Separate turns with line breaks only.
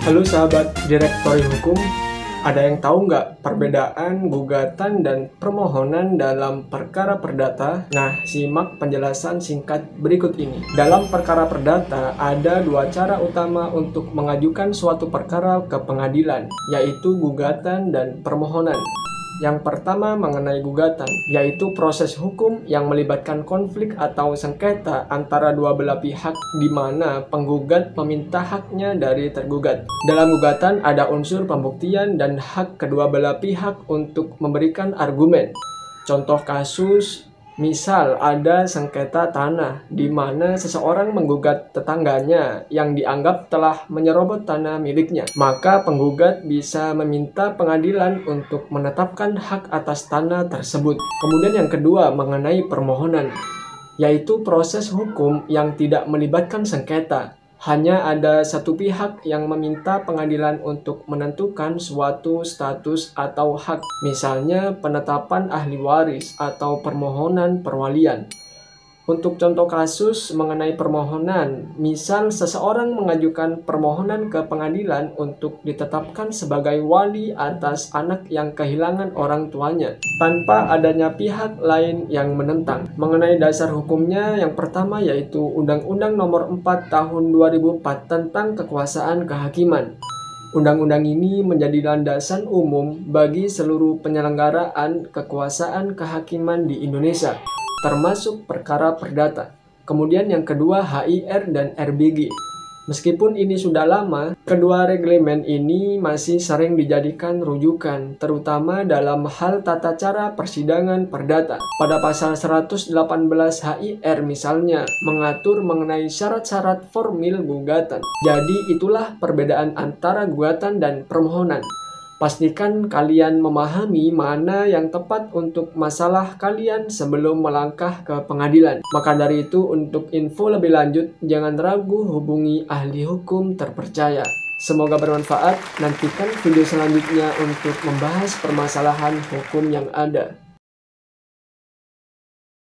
Halo sahabat Direktori Hukum, ada yang tahu nggak perbedaan gugatan dan permohonan dalam perkara perdata? Nah, simak penjelasan singkat berikut ini. Dalam perkara perdata, ada dua cara utama untuk mengajukan suatu perkara ke pengadilan, yaitu gugatan dan permohonan. Yang pertama mengenai gugatan, yaitu proses hukum yang melibatkan konflik atau sengketa antara dua belah pihak di mana penggugat meminta haknya dari tergugat. Dalam gugatan ada unsur pembuktian dan hak kedua belah pihak untuk memberikan argumen. Contoh kasus, misal ada sengketa tanah di mana seseorang menggugat tetangganya yang dianggap telah menyerobot tanah miliknya. Maka penggugat bisa meminta pengadilan untuk menetapkan hak atas tanah tersebut. Kemudian yang kedua mengenai permohonan, yaitu proses hukum yang tidak melibatkan sengketa. Hanya ada satu pihak yang meminta pengadilan untuk menentukan suatu status atau hak, misalnya penetapan ahli waris atau permohonan perwalian. Untuk contoh kasus mengenai permohonan, misal seseorang mengajukan permohonan ke pengadilan untuk ditetapkan sebagai wali atas anak yang kehilangan orang tuanya, tanpa adanya pihak lain yang menentang. Mengenai dasar hukumnya, yang pertama yaitu Undang-Undang Nomor 4 Tahun 2004 tentang Kekuasaan Kehakiman. Undang-undang ini menjadi landasan umum bagi seluruh penyelenggaraan kekuasaan kehakiman di Indonesia, termasuk perkara perdata. Kemudian yang kedua HIR dan RBG. Meskipun ini sudah lama, kedua reglemen ini masih sering dijadikan rujukan, terutama dalam hal tata cara persidangan perdata. Pada pasal 118 HIR misalnya, mengatur mengenai syarat-syarat formil gugatan. Jadi itulah perbedaan antara gugatan dan permohonan. Pastikan kalian memahami mana yang tepat untuk masalah kalian sebelum melangkah ke pengadilan. Maka dari itu, untuk info lebih lanjut, jangan ragu hubungi ahli hukum terpercaya. Semoga bermanfaat. Nantikan video selanjutnya untuk membahas permasalahan hukum yang ada.